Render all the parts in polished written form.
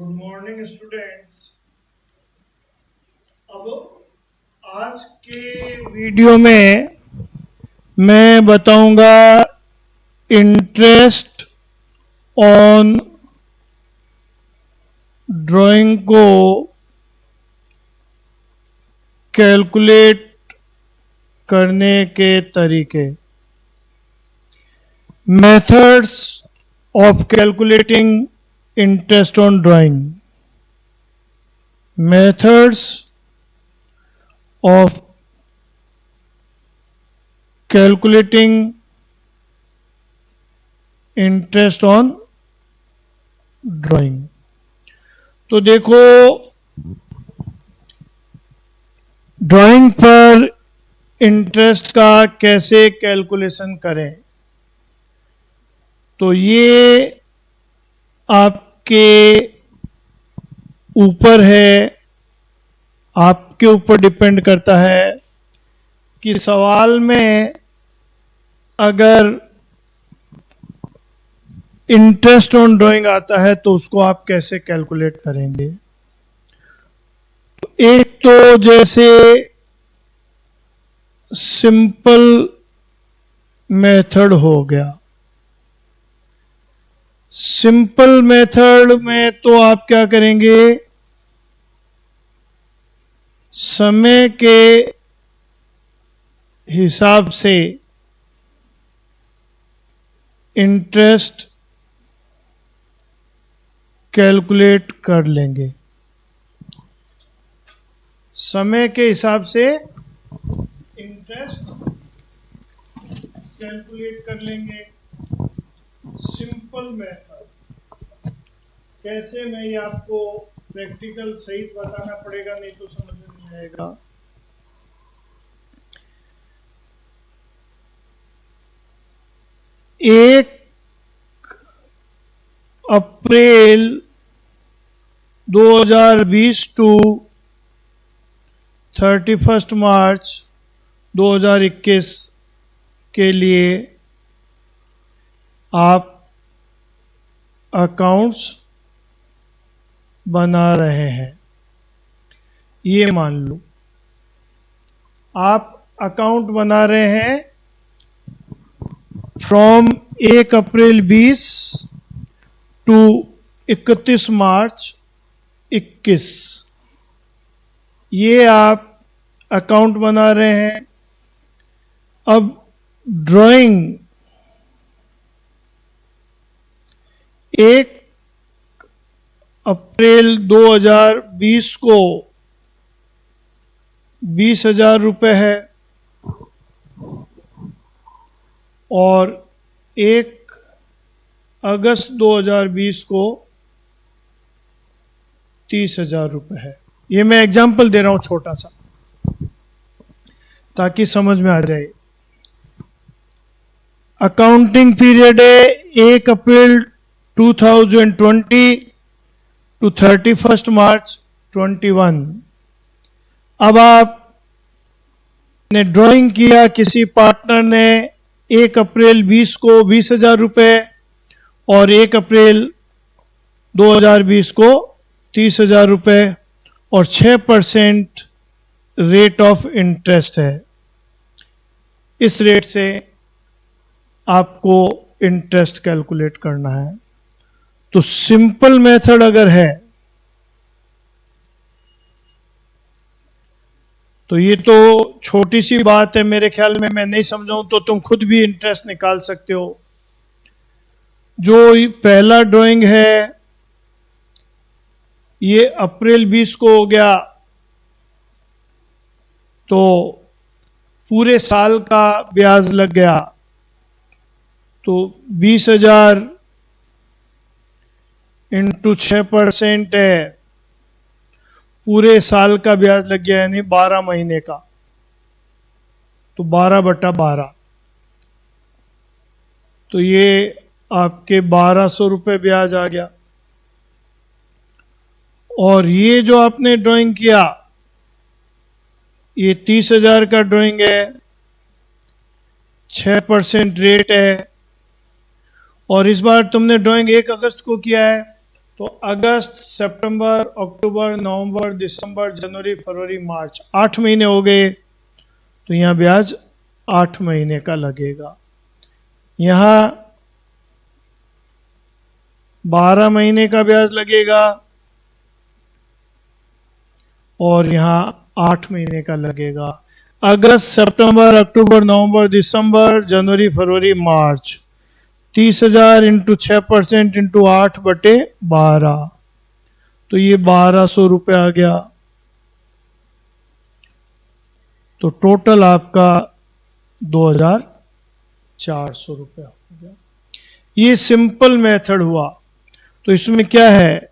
Good morning students. अब आज के वीडियो में मैं बताऊंगा इंटरेस्ट ऑन ड्राइंग को कैलकुलेट करने के तरीके, methods of calculating interest on drawing, methods of calculating interest on drawing। तो देखो, ड्राइंग पर इंटरेस्ट का कैसे कैलकुलेशन करें, तो ये आपके ऊपर है, आपके ऊपर डिपेंड करता है कि सवाल में अगर इंटरेस्ट ऑन ड्राइंग आता है तो उसको आप कैसे कैलकुलेट करेंगे। एक तो जैसे सिंपल मेथड हो गया, सिंपल मेथड में तो आप क्या करेंगे, समय के हिसाब से इंटरेस्ट कैलकुलेट कर लेंगे, समय के हिसाब से इंटरेस्ट कैलकुलेट कर लेंगे। सिंपल मेथड कैसे, मैं ये आपको प्रैक्टिकल सहित बताना पड़ेगा, नहीं तो समझ में नहीं आएगा। 1 अप्रैल 2020 टू 31 मार्च 2021 के लिए आप अकाउंट्स बना रहे हैं। ये मान लो आप अकाउंट बना रहे हैं फ्रॉम 1 अप्रैल 20 टू 31 मार्च 21, ये आप अकाउंट बना रहे हैं। अब ड्राइंग 1 अप्रैल 2020 को 20,000 रुपये है और 1 अगस्त 2020 को 30,000 रुपये है। ये मैं एग्जाम्पल दे रहा हूं छोटा सा ताकि समझ में आ जाए। अकाउंटिंग पीरियड है 1 अप्रैल 2020 टू 31 मार्च 21। अब आपने ड्राइंग किया, किसी पार्टनर ने 1 अप्रैल 20 को 20,000 रुपये और 1 अप्रैल 2020 को 30,000 रुपये और 6% रेट ऑफ इंटरेस्ट है। इस रेट से आपको इंटरेस्ट कैलकुलेट करना है। तो सिंपल मेथड अगर है तो ये तो छोटी सी बात है, मेरे ख्याल में मैं नहीं समझाऊं तो तुम खुद भी इंटरेस्ट निकाल सकते हो। जो पहला ड्राइंग है ये अप्रैल 20 को हो गया, तो पूरे साल का ब्याज लग गया, तो 20,000 इंटू 6% है, पूरे साल का ब्याज लग गया, यानी 12 महीने का, तो 12/12, तो ये आपके 1200 रुपये ब्याज आ गया। और ये जो आपने ड्राइंग किया ये 30,000 का ड्राइंग है, 6% रेट है, और इस बार तुमने ड्राइंग 1 अगस्त को किया है तो अगस्त, सितंबर, अक्टूबर, नवंबर, दिसंबर, जनवरी, फरवरी, मार्च, 8 महीने हो गए। तो यहाँ ब्याज 8 महीने का लगेगा। यहाँ 12 महीने का ब्याज लगेगा और यहाँ 8 महीने का लगेगा। अगस्त, सितंबर, अक्टूबर, नवंबर, दिसंबर, जनवरी, फरवरी, मार्च, 30,000 इंटू 6% इंटू 8/12, तो ये 1200 रुपये आ गया। तो टोटल आपका 2,400 रुपये हो गया। ये सिंपल मेथड हुआ। तो इसमें क्या है,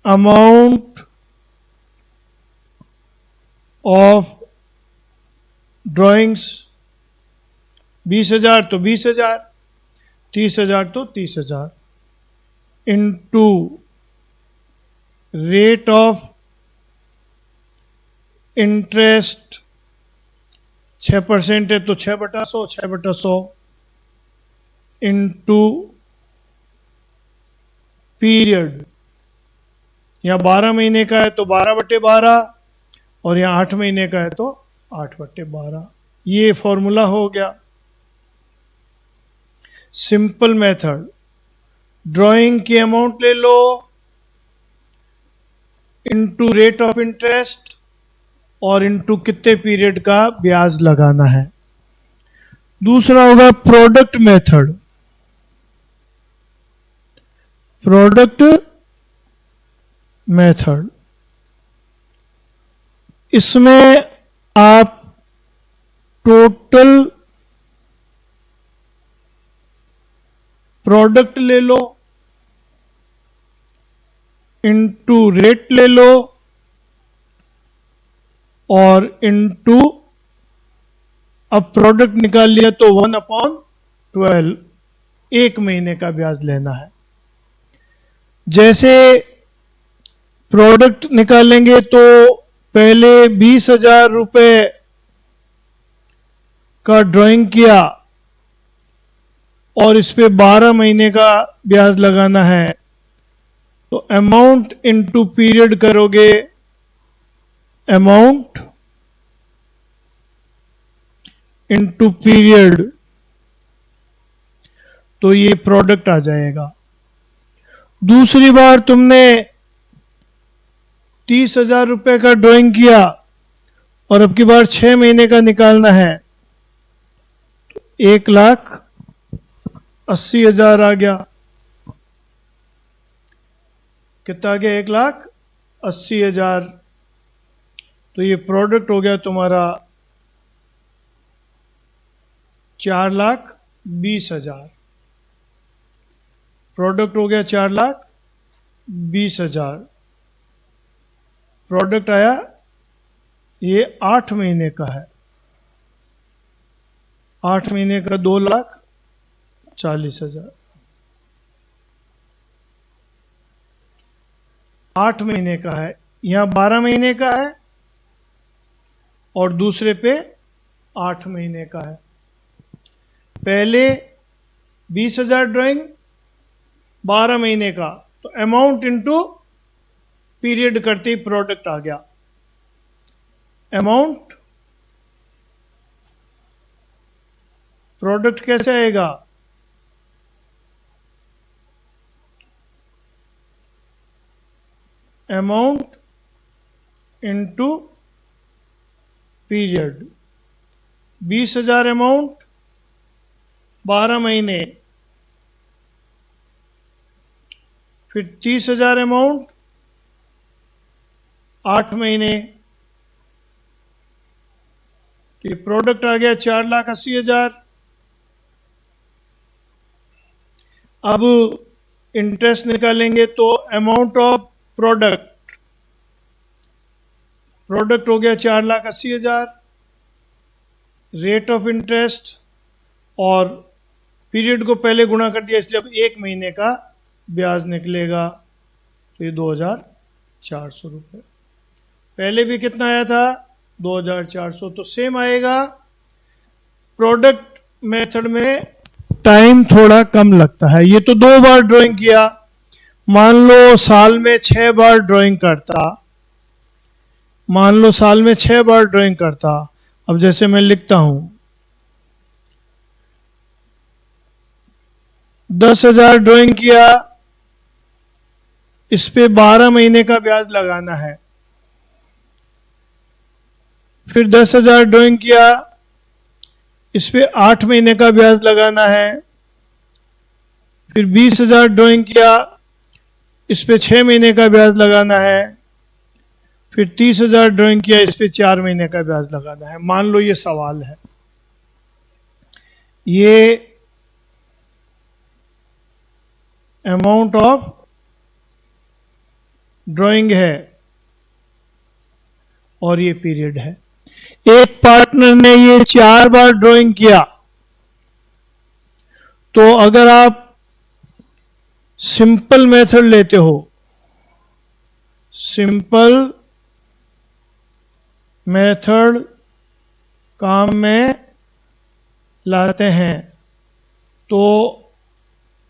अमाउंट ऑफ ड्राइंग्स 20,000 तो 20,000, 30,000 तो 30,000, इंटू रेट ऑफ इंटरेस्ट 6% है तो 6/100, 6/100, इंटू पीरियड, यहाँ 12 महीने का है तो 12/12, और यहाँ 8 महीने का है तो 8/12। ये फॉर्मूला हो गया, सिंपल मेथड। ड्राइंग की अमाउंट ले लो इंटू रेट ऑफ इंटरेस्ट और इंटू कितने पीरियड का ब्याज लगाना है। दूसरा होगा प्रोडक्ट मेथड। प्रोडक्ट मेथड, इसमें आप टोटल प्रोडक्ट ले लो इंटू रेट ले लो और इंटू, अब प्रोडक्ट निकाल लिया तो 1/12 एक महीने का ब्याज लेना है। जैसे प्रोडक्ट निकालेंगे तो पहले 20,000 रुपये का ड्राइंग किया और इस पे 12 महीने का ब्याज लगाना है, तो अमाउंट इंटू पीरियड करोगे, अमाउंट इंटू पीरियड, तो ये प्रोडक्ट आ जाएगा। दूसरी बार तुमने 30,000 रुपये का ड्राइंग किया और अब की बार 6 महीने का निकालना है, 1,80,000 आ गया। कितना आ गया, 1,80,000। तो ये प्रोडक्ट हो गया तुम्हारा 4,20,000। प्रोडक्ट हो गया 4,20,000। प्रोडक्ट आया, ये 8 महीने का है, 8 महीने का 2,40,000। 8 महीने का है, यहां 12 महीने का है और दूसरे पे 8 महीने का है। पहले 20,000 ड्राइंग, 12 महीने का, तो अमाउंट इंटू पीरियड करते ही प्रोडक्ट आ गया। अमाउंट, प्रोडक्ट कैसे आएगा, अमाउंट इंटू पीरियड। 20,000 अमाउंट, 12 महीने, फिर 30,000 अमाउंट, 8 महीने, तो ये प्रोडक्ट आ गया 4,80,000। अब इंटरेस्ट निकालेंगे तो अमाउंट ऑफ प्रोडक्ट, प्रोडक्ट हो गया 4,80,000, रेट ऑफ इंटरेस्ट और पीरियड को पहले गुणा कर दिया, इसलिए अब 1 महीने का ब्याज निकलेगा, तो ये 2,400 रुपये। पहले भी कितना आया था, 2,400, तो सेम आएगा। प्रोडक्ट मेथड में टाइम थोड़ा कम लगता है। ये तो 2 बार ड्राइंग किया, मान लो साल में 6 बार ड्राइंग करता, मान लो साल में 6 बार ड्राइंग करता। अब जैसे मैं लिखता हूं 10,000 ड्राइंग किया, इस पे 12 महीने का ब्याज लगाना है। फिर 10,000 ड्राइंग किया, इस पे 8 महीने का ब्याज लगाना है। फिर 20,000 ड्राइंग किया, इस पे 6 महीने का ब्याज लगाना है। फिर 30,000 ड्राइंग किया, इस पे 4 महीने का ब्याज लगाना है। मान लो ये सवाल है, ये अमाउंट ऑफ ड्राइंग है और ये पीरियड है। एक पार्टनर ने ये 4 बार ड्राइंग किया, तो अगर आप सिंपल मेथड लेते हो, सिंपल मेथड काम में लाते हैं, तो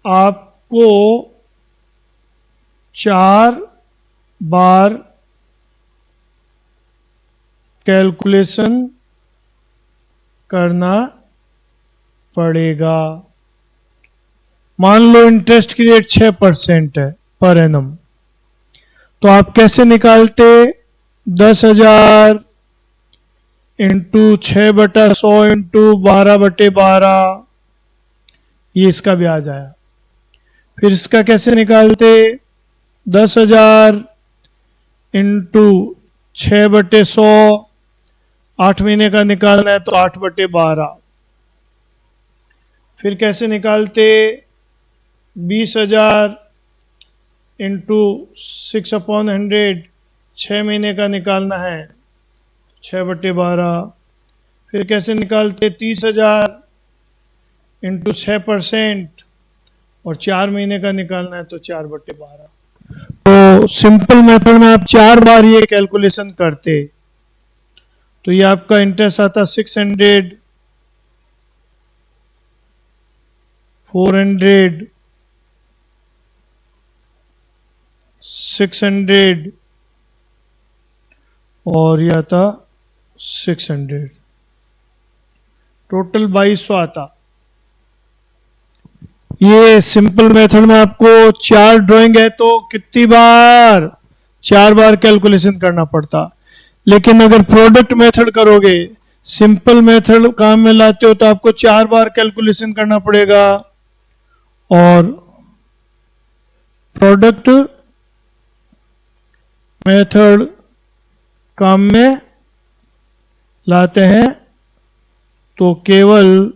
आपको 4 बार कैलकुलेशन करना पड़ेगा। मान लो इंटरेस्ट की रेट 6% है पर एनम, तो आप कैसे निकालते? 10,000 इंटू 6/100 इंटू 12/12, ये इसका ब्याज आया। फिर इसका कैसे निकालते? 10,000 इंटू 6/100, 8 महीने का निकालना है तो 8/12। फिर कैसे निकालते? 20,000 इंटू 6/100, 6 महीने का निकालना है, 6/12। फिर कैसे निकालते? 30,000 इंटू 6% और 4 महीने का निकालना है तो 4/12। तो सिंपल मेथड में आप 4 बार ये कैलकुलेशन करते, तो ये आपका इंटरेस्ट आता 600, 400, 600 और ये आता 600, टोटल 2200 आता। ये सिंपल मेथड में आपको 4 ड्राइंग है तो कितनी बार? 4 बार कैलकुलेशन करना पड़ता। लेकिन अगर प्रोडक्ट मेथड करोगे, सिंपल मेथड काम में लाते हो, तो आपको 4 बार कैलकुलेशन करना पड़ेगा। और प्रोडक्ट मेथड काम में लाते हैं तो केवल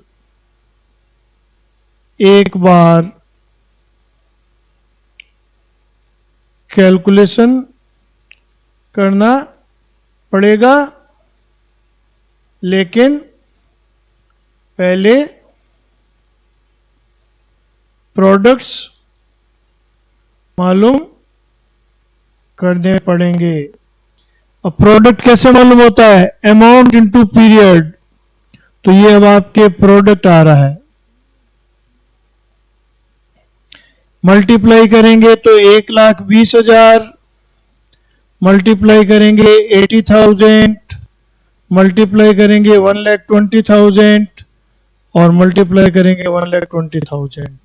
एक बार कैलकुलेशन करना पड़ेगा, लेकिन पहले प्रोडक्ट्स मालूम करने पड़ेंगे। अब प्रोडक्ट कैसे मालूम होता है? Amount into period. तो ये अब आपके प्रोडक्ट आ रहा है, मल्टीप्लाई करेंगे तो 1,20,000, मल्टीप्लाई करेंगे 80,000, मल्टीप्लाई करेंगे 1,20,000 और मल्टीप्लाई करेंगे 1,20,000।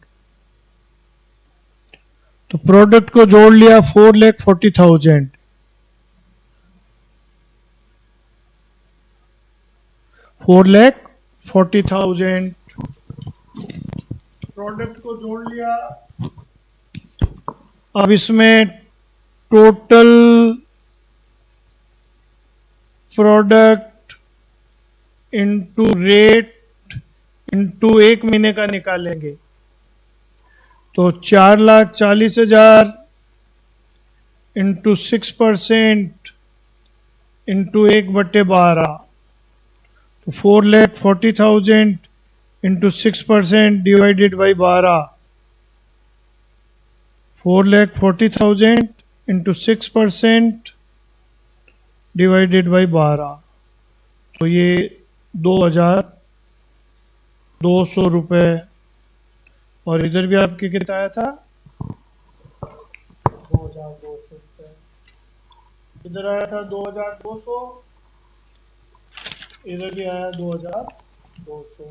तो प्रोडक्ट को जोड़ लिया 4,40,000। $4,40,000 प्रोडक्ट को जोड़ लिया। अब इसमें total product into rate into 1 महीने का निकालेंगे, तो 4,40,000 इंटू 6% इंटू 1/12, तो 4,40,000 into 6% divided by 12, 4,40,000 into 6% divided by 12, तो ये 2,200 रुपये और इधर भी आपके कितना आया था, 2200 रुपये। इधर आया था 2200, इधर भी आया 2200।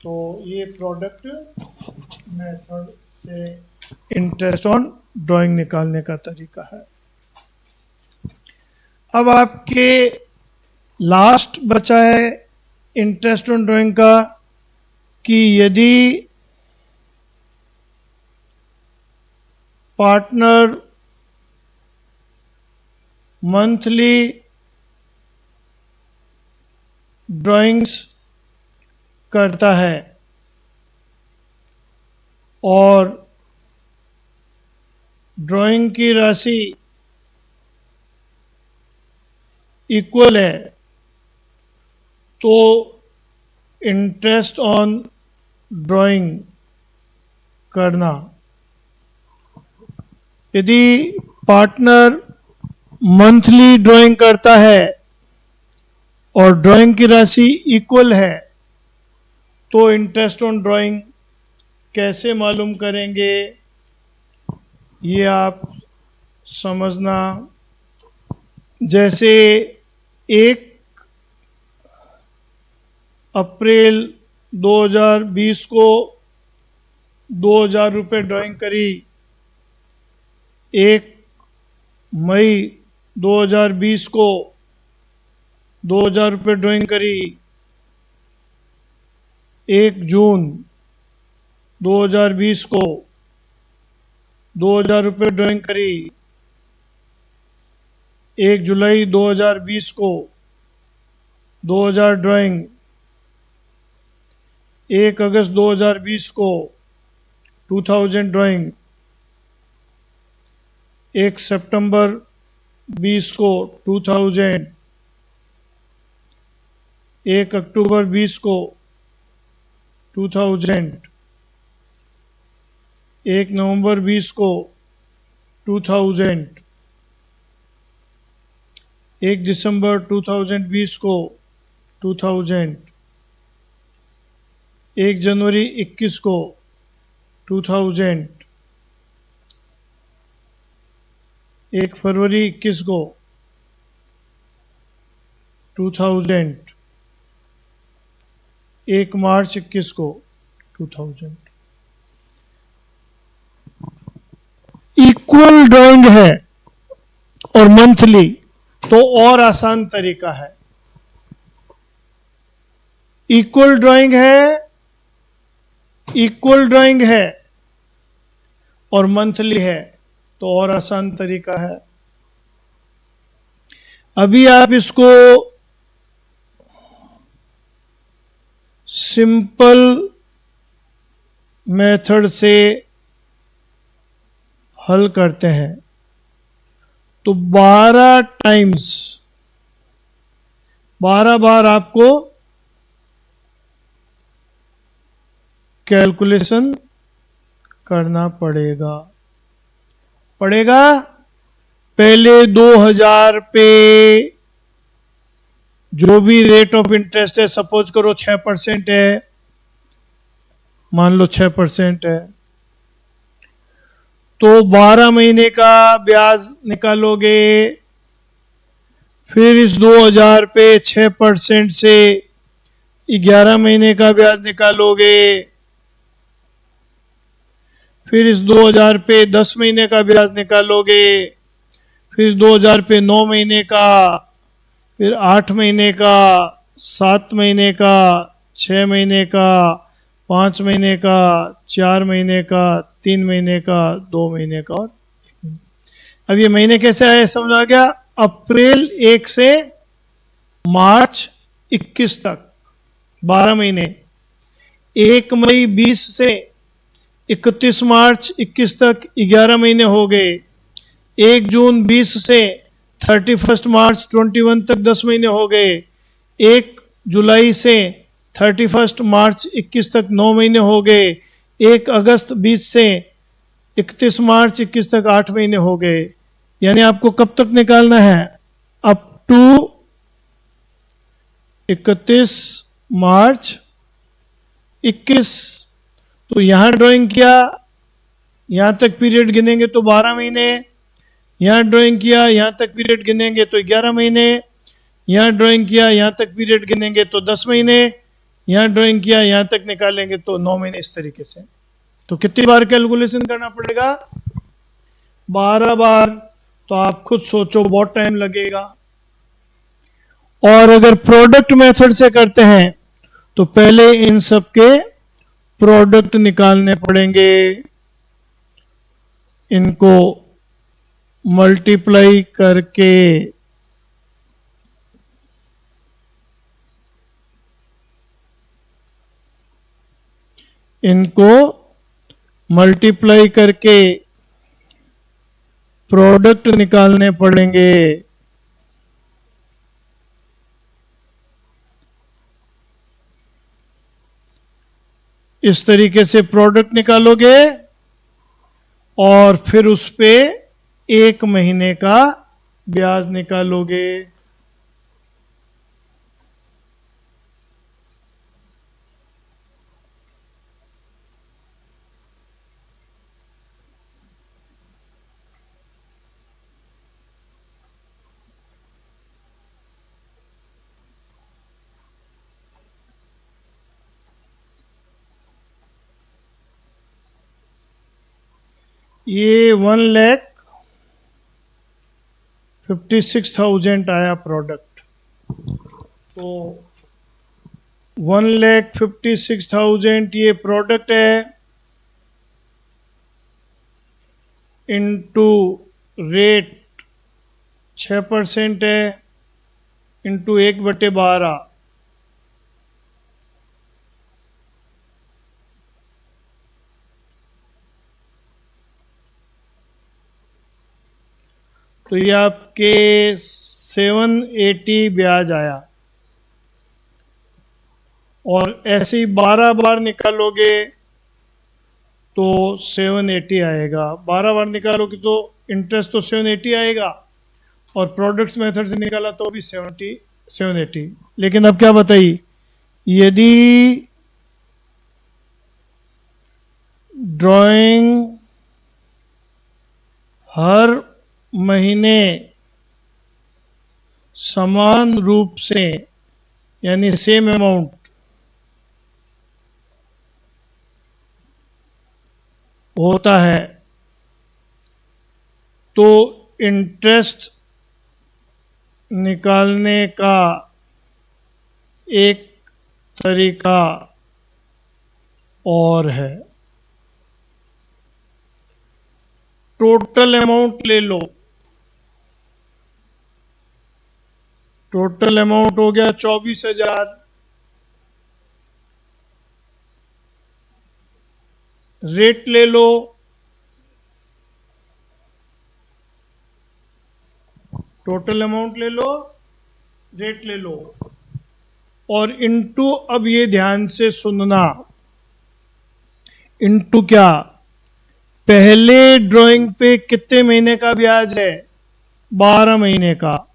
तो ये प्रोडक्ट मेथड से इंटरेस्ट ऑन ड्राइंग निकालने का तरीका है। अब आपके लास्ट बचा है इंटरेस्ट ऑन ड्राइंग का, कि यदि पार्टनर मंथली ड्राइंग्स करता है और ड्राइंग की राशि इक्वल है, तो इंटरेस्ट ऑन ड्राइंग करना। यदि पार्टनर मंथली ड्राइंग करता है और ड्राइंग की राशि इक्वल है, तो इंटरेस्ट ऑन ड्राइंग कैसे मालूम करेंगे, ये आप समझना। जैसे 1 अप्रैल 2020 को 2000 रुपये ड्राइंग करी, 1 मई 2020 को 2000 रुपये ड्राइंग करी, 1 जून 2020 को 2000 रुपये ड्राइंग करी, 1 जुलाई 2020 को 2000 ड्राइंग, 1 अगस्त 2020 को 2000 ड्राइंग, 1 सितंबर 20 को 2000, 1 अक्टूबर 20 को 2000, 1 नवंबर 20 को 2000, 1 दिसंबर 2020 को 2000, 1 जनवरी 21 को 2000, 1 फरवरी 21 को 2000, 1 मार्च 21 को 2000। इक्वल ड्राइंग है और मंथली, तो और आसान तरीका है। इक्वल ड्राइंग है और मंथली है, तो और आसान तरीका है। अभी आप इसको सिंपल मेथड से हल करते हैं, तो 12 टाइम्स 12 बार आपको कैलकुलेशन करना पड़ेगा। पहले 2000 पे जो भी रेट ऑफ इंटरेस्ट है, सपोज करो 6% है, मान लो 6% है, तो 12 महीने का ब्याज निकालोगे। फिर इस 2000 पे 6% से 11 महीने का ब्याज निकालोगे। फिर इस 2000 पे 10 महीने का ब्याज निकालोगे। फिर इस 2000 पे 9 महीने का, फिर 8 महीने का, 7 महीने का, 6 महीने का, 5 महीने का, 4 महीने का, 3 महीने का, 2 महीने का और 1 महीने। अब ये महीने कैसे आए समझ आ गया? अप्रैल 1 से मार्च 21 तक 12 महीने, 1 मई 20 से 31 मार्च 21 तक 11 महीने हो गए, 1 जून 20 से 31 मार्च 21 तक 10 महीने हो गए, 1 जुलाई से 31 मार्च 21 तक 9 महीने हो गए, 1 अगस्त 20 से 31 मार्च 21 तक 8 महीने हो गए। यानी आपको कब तक निकालना है? अप टू 31 मार्च 21। तो यहां ड्राइंग किया, यहां तक पीरियड गिनेंगे तो 12 महीने, यहां ड्राइंग किया, यहां तक पीरियड गिनेंगे तो 11 महीने, यहां ड्राइंग किया, यहां तक पीरियड गिनेंगे तो 10 महीने, यहां ड्राइंग किया, यहां तक निकालेंगे तो 9 महीने, इस तरीके से। तो कितनी बार कैलकुलेशन करना पड़ेगा? 12 बार। तो आप खुद सोचो बहुत टाइम लगेगा। और अगर प्रोडक्ट मेथड से करते हैं तो पहले इन सब के प्रोडक्ट निकालने पड़ेंगे, इनको मल्टीप्लाई करके प्रोडक्ट निकालने पड़ेंगे। इस तरीके से प्रोडक्ट निकालोगे और फिर उस पे 1 महीने का ब्याज निकालोगे। ये 1,56,000 आया प्रोडक्ट। तो 1,56,000 ये प्रोडक्ट है, इनटू रेट 6% है, इंटू 1/12। तो ये आपके 780 ब्याज आया। और ऐसे ही 12 बार निकालोगे तो 780 आएगा। 12 बार निकालोगे तो इंटरेस्ट तो 780 आएगा, और प्रोडक्ट्स मेथड से निकाला तो भी 780। लेकिन अब क्या बताइए, यदि ड्राइंग हर महीने समान रूप से, यानी सेम अमाउंट होता है, तो इंटरेस्ट निकालने का एक तरीका और है। टोटल अमाउंट ले लो। टोटल अमाउंट हो गया 24,000। रेट ले लो, टोटल अमाउंट ले लो, रेट ले लो, और इनटू, अब ये ध्यान से सुनना, इनटू क्या? पहले ड्राइंग पे कितने महीने का ब्याज है? 12 महीने का।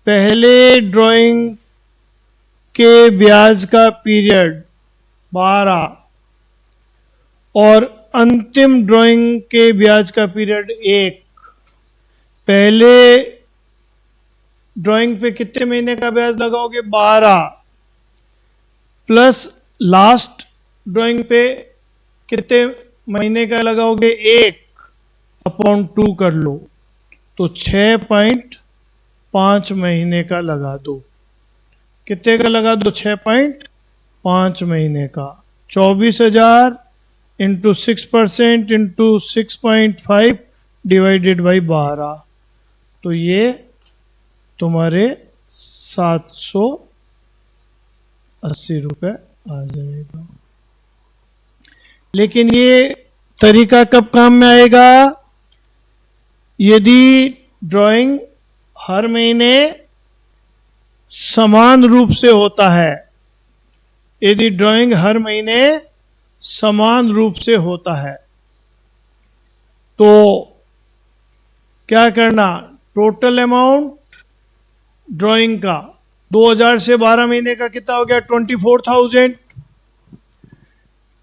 पहले ड्राइंग के ब्याज का पीरियड 12, और अंतिम ड्राइंग के ब्याज का पीरियड 1। पहले ड्राइंग पे कितने महीने का ब्याज लगाओगे? 12, प्लस लास्ट ड्राइंग पे कितने महीने का लगाओगे? 1/2 कर लो, तो 6.5 महीने का लगा दो। कितने का लगा दो? 6.5 महीने का। 24,000 इंटू 6% इंटू 6.5 डिवाइडेड बाई 12, तो ये तुम्हारे 780 रुपए आ जाएगा। लेकिन ये तरीका कब काम में आएगा? यदि ड्राइंग हर महीने समान रूप से होता है। यदि ड्राइंग हर महीने समान रूप से होता है तो क्या करना? टोटल अमाउंट ड्राइंग का 2000 से 12 महीने का कितना हो गया? 24,000।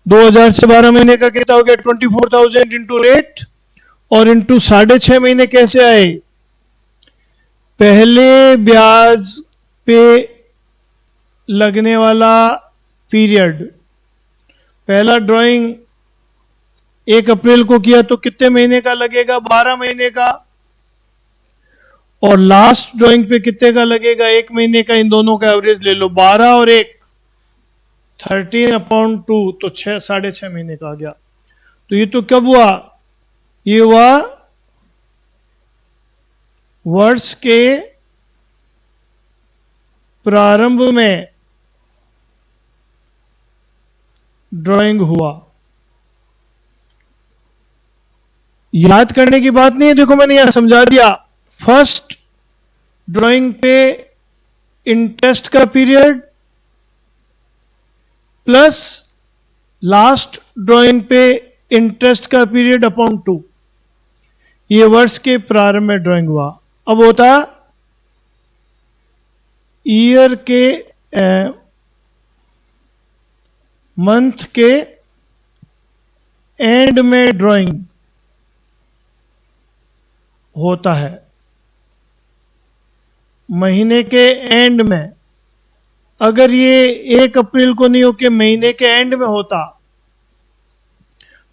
2000 से 12 महीने का कितना हो गया? 24,000 इंटू रेट और इंटू 6.5 महीने कैसे आए? पहले ब्याज पे लगने वाला पीरियड, पहला ड्राइंग 1 अप्रैल को किया तो कितने महीने का लगेगा? 12 महीने का। और लास्ट ड्राइंग पे कितने का लगेगा? 1 महीने का। इन दोनों का एवरेज ले लो, 12 और 1, 13/2, तो 6.5 महीने का आ गया। तो ये तो कब हुआ? ये हुआ वर्ष के प्रारंभ में ड्राइंग हुआ। याद करने की बात नहीं है, देखो मैंने यहां समझा दिया। फर्स्ट ड्राइंग पे इंटरेस्ट का पीरियड प्लस लास्ट ड्राइंग पे इंटरेस्ट का पीरियड अपॉन 2, ये वर्ष के प्रारंभ में ड्राइंग हुआ। अब होता ईयर के मंथ के एंड में ड्राइंग होता है, महीने के एंड में। अगर ये 1 अप्रैल को नहीं होके महीने के एंड में होता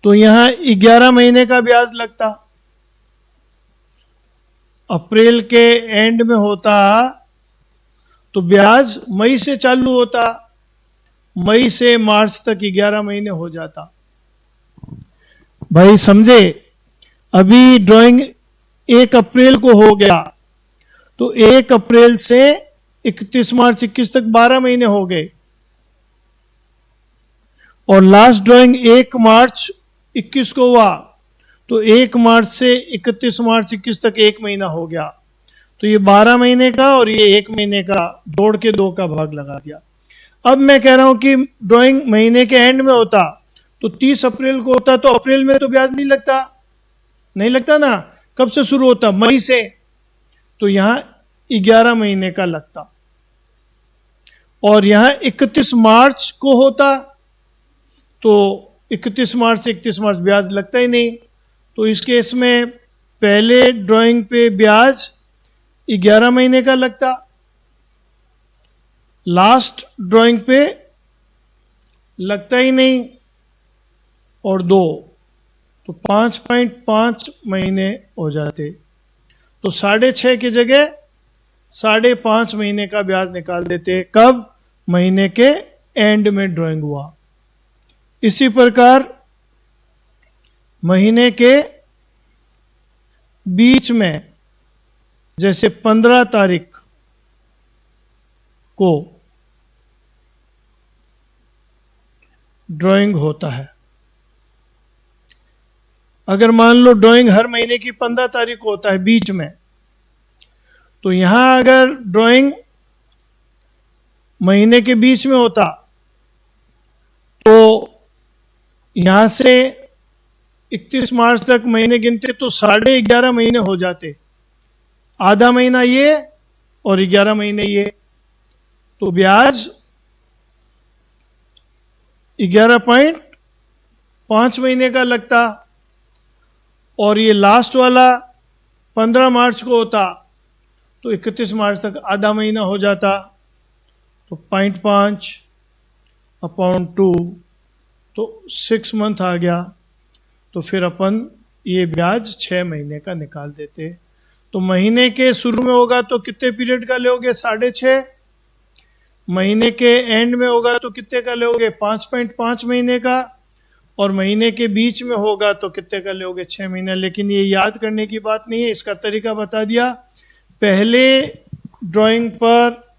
तो यहां 11 महीने का ब्याज लगता। अप्रैल के एंड में होता तो ब्याज मई से चालू होता, मई से मार्च तक 11 महीने हो जाता। भाई समझे? अभी ड्राइंग 1 अप्रैल को हो गया तो 1 अप्रैल से 31 मार्च 21 तक 12 महीने हो गए। और लास्ट ड्राइंग 1 मार्च 21 को हुआ तो 1 मार्च से 31 मार्च 21 तक 1 महीना हो गया। तो ये 12 महीने का और ये 1 महीने का जोड़ के 2 का भाग लगा दिया। अब मैं कह रहा हूं कि ड्राइंग महीने के एंड में होता तो 30 अप्रैल को होता तो अप्रैल में तो ब्याज नहीं लगता, नहीं लगता ना। कब से शुरू होता? मई से। तो यहां 11 महीने का लगता। और यहां 31 मार्च को होता तो 31 मार्च से 31 मार्च ब्याज लगता ही नहीं। तो इस केस में पहले ड्राइंग पे ब्याज 11 महीने का लगता, लास्ट ड्राइंग पे लगता ही नहीं, और 2 तो 5.5 महीने हो जाते। तो 6.5 की जगह 5.5 महीने का ब्याज निकाल देते। कब? महीने के एंड में ड्राइंग हुआ। इसी प्रकार महीने के बीच में, जैसे 15 तारीख को ड्राइंग होता है। अगर मान लो ड्राइंग हर महीने की 15 तारीख को होता है बीच में, तो यहां अगर ड्राइंग महीने के बीच में होता तो यहां से 31 मार्च तक महीने गिनते तो 11.5 महीने हो जाते। आधा महीना ये और 11 महीने ये, तो ब्याज 11.5 महीने का लगता। और ये लास्ट वाला 15 मार्च को होता तो 31 मार्च तक आधा महीना हो जाता। तो 0.5 अपॉन 2 तो 6 मंथ आ गया। तो फिर अपन ये ब्याज 6 महीने का निकाल देते। तो महीने के शुरू में होगा तो कितने पीरियड का लोगे? 6.5। महीने के एंड में होगा तो कितने का लोगे? 5.5 महीने का। और महीने के बीच में होगा तो कितने का लोगे? 6 महीने। लेकिन ये याद करने की बात नहीं है, इसका तरीका बता दिया। पहले ड्राइंग पर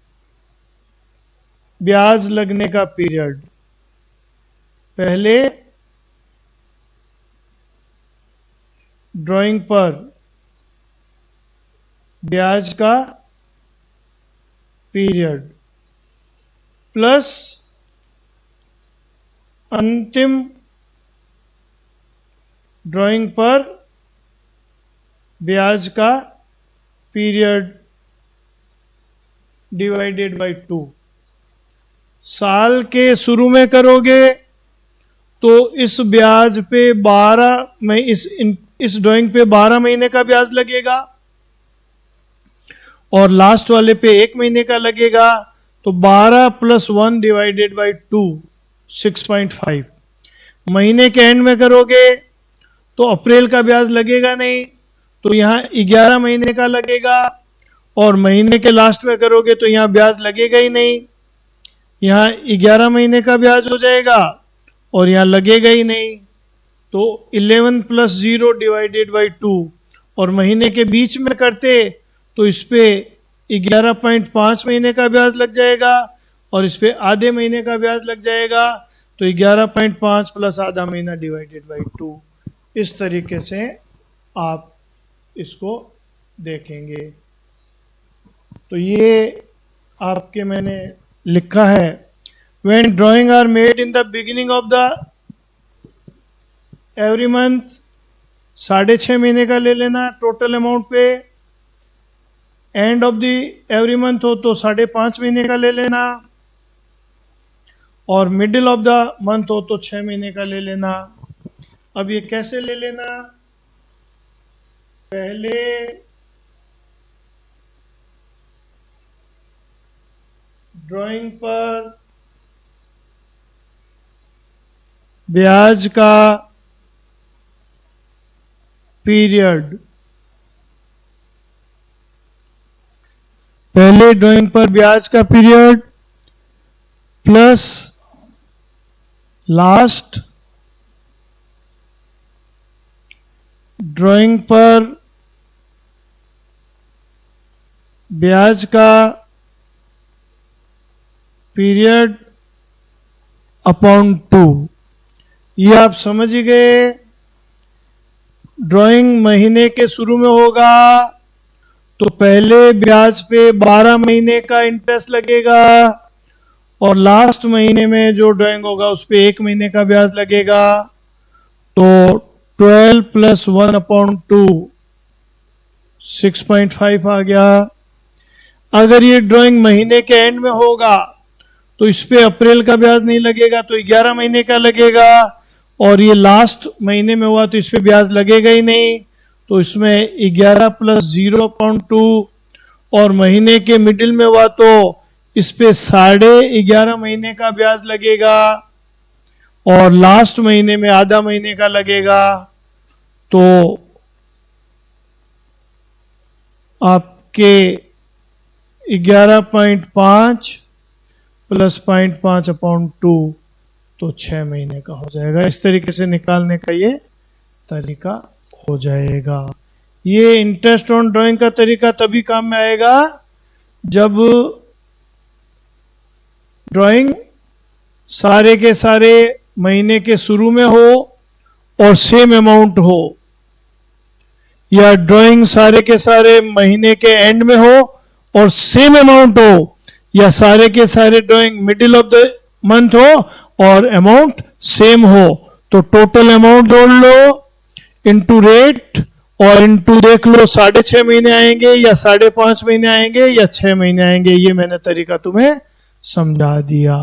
ब्याज लगने का पीरियड, पहले ड्राइंग पर ब्याज का पीरियड प्लस अंतिम ड्राइंग पर ब्याज का पीरियड डिवाइडेड बाय 2। साल के शुरू में करोगे तो इस ब्याज पे 12 में इस ड्राइंग पे 12 महीने का ब्याज लगेगा और लास्ट वाले पे 1 महीने का लगेगा। तो 12 + 1 डिवाइडेड बाई 2 6.5। महीने के एंड में करोगे तो अप्रैल का ब्याज लगेगा नहीं, तो यहां 11 महीने का लगेगा, और महीने के लास्ट में करोगे तो यहां ब्याज लगेगा ही नहीं, यहां 11 महीने का ब्याज हो जाएगा और यहां लगेगा ही नहीं। तो 11 + 0 डिवाइडेड बाई 2, और महीने के बीच में करते तो इस पे 11.5 महीने का ब्याज लग जाएगा और इस पे आधे महीने का ब्याज लग जाएगा। तो 11.5 + आधा महीना डिवाइडेड बाई 2। इस तरीके से आप इसको देखेंगे। तो ये आपके मैंने लिखा है, when drawing are made in the beginning of the every month, 6.5 महीने का ले लेना टोटल अमाउंट पे, end of the every month हो तो 5.5 महीने का ले लेना, और मिडिल ऑफ द मंथ हो तो 6 महीने का ले लेना। अब ये कैसे ले लेना, पहले ड्राइंग पर ब्याज का पीरियड, पहले ड्राइंग पर ब्याज का पीरियड प्लस लास्ट ड्राइंग पर ब्याज का पीरियड अपॉन 2। ये आप समझ ही गए। ड्राइंग महीने के शुरू में होगा तो पहले ब्याज पे 12 महीने का इंटरेस्ट लगेगा, और लास्ट महीने में जो ड्राइंग होगा उस पे 1 महीने का ब्याज लगेगा। तो 12 + 1/2 6.5 आ गया। अगर ये ड्राइंग महीने के एंड में होगा तो इस पे अप्रैल का ब्याज नहीं लगेगा, तो 11 महीने का लगेगा, और ये लास्ट महीने में हुआ तो इस पे ब्याज लगेगा ही नहीं, तो इसमें 11 + 0.2, और महीने के मिडिल में हुआ तो इस पे 11.5 महीने का ब्याज लगेगा, और लास्ट महीने में आधा महीने का लगेगा। तो आपके 11.5 + 0.5/2 तो 6 महीने का हो जाएगा। इस तरीके से निकालने का ये तरीका हो जाएगा। ये इंटरेस्ट ऑन ड्राइंग का तरीका तभी काम में आएगा जब ड्राइंग सारे के सारे महीने के शुरू में हो और सेम अमाउंट हो, या ड्राइंग सारे के सारे महीने के एंड में हो और सेम अमाउंट हो, या सारे के सारे drawing middle of the month हो और अमाउंट सेम हो। तो टोटल अमाउंट जोड़ लो इनटू रेट, और इनटू देख लो 6.5 महीने आएंगे या 5.5 महीने आएंगे या 6 महीने आएंगे। ये मैंने तरीका तुम्हें समझा दिया।